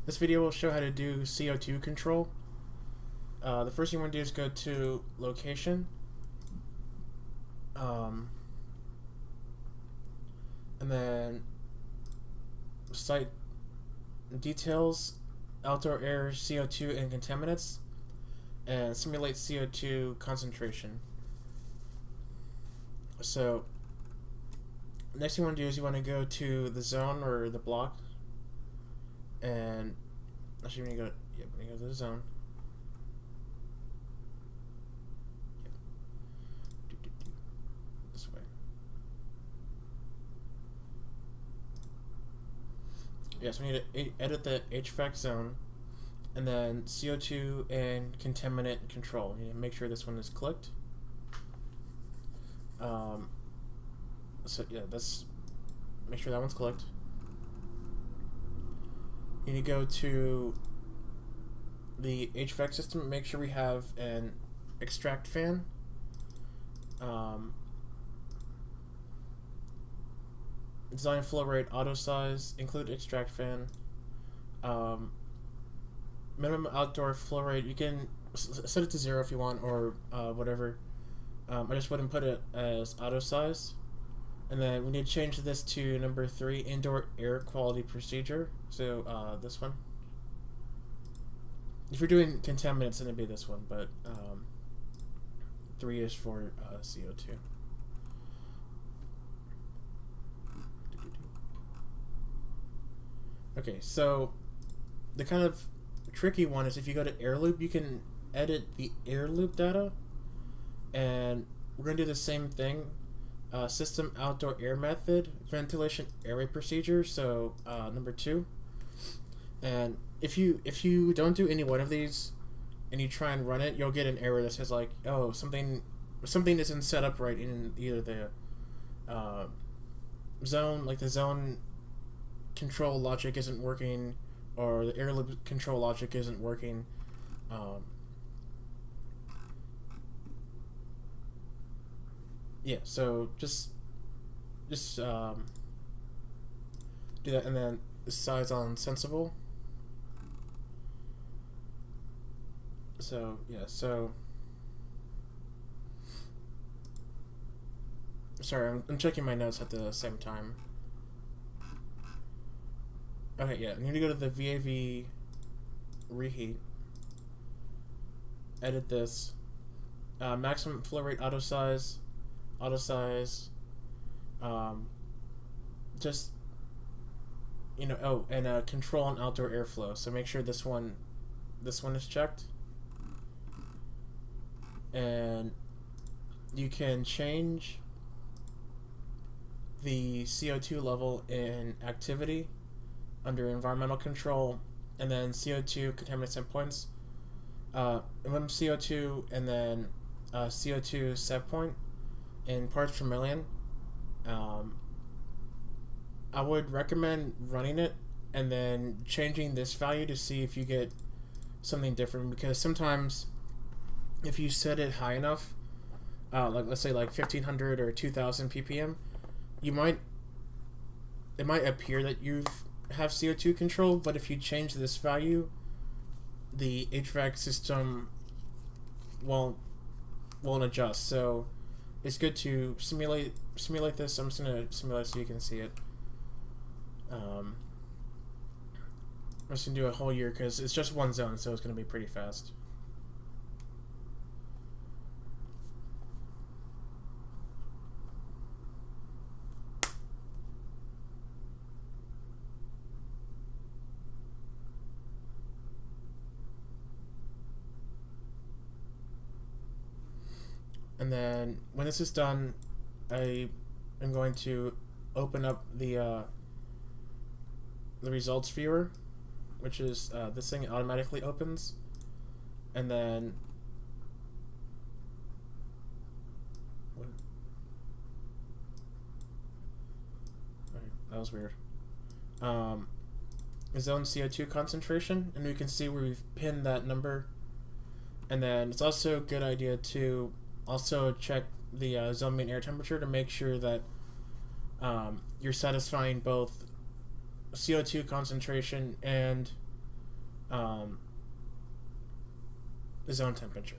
This video will show how to do CO2 control. The first thing you want to do is go to location, and then site details, outdoor air, CO2 and contaminants, and simulate CO2 concentration. So next thing you want to do is you want to go to the zone or the block, and actually when you go to the zone, this way. Yes, we need to edit the HVAC zone, and then CO2 and contaminant control. You need to make sure this one is clicked. So yeah, make sure that one's clicked. You need to go to the HVAC system, make sure we have an extract fan. Design flow rate, auto size, include extract fan. Minimum outdoor flow rate, you can set it to 0 if you want, or whatever. I just wouldn't put it as auto size. And then we need to change this to number 3, indoor air quality procedure. So this one. If you're doing contaminants, then it'd be this one, but 3 is for CO2. Okay, so the kind of tricky one is if you go to air loop, you can edit the air loop data, and we're going to do the same thing. System outdoor air method, ventilation airway procedure, so number 2. And if you don't do any one of these and you try and run it, you'll get an error that says like, oh, something isn't set up right in either the zone, like the zone control logic isn't working, or the air loop control logic isn't working. Yeah, so just do that, and then size on sensible. So yeah, so sorry, I'm checking my notes at the same time. Okay, yeah, I need to go to the VAV reheat, edit this, maximum flow rate, auto size, just, you know, oh, and control on outdoor airflow. So make sure this one is checked, and you can change the CO2 level in activity under environmental control, and then CO2 contaminant set points, minimum CO2, and then CO2 set point in parts per million. I would recommend running it and then changing this value to see if you get something different, because sometimes if you set it high enough, like let's say like 1500 or 2000 ppm, it might appear that you have CO2 control, but if you change this value, the HVAC system won't adjust. So it's good to simulate this. I'm just gonna simulate so you can see it. I'm just gonna do a whole year because it's just one zone, so it's gonna be pretty fast. And then when this is done, I am going to open up the results viewer, which is this thing automatically opens, and then that was weird. Zone CO2 concentration, and we can see where we've pinned that number. And then it's also a good idea to also check the zone mean air temperature to make sure that you're satisfying both CO2 concentration and zone temperature.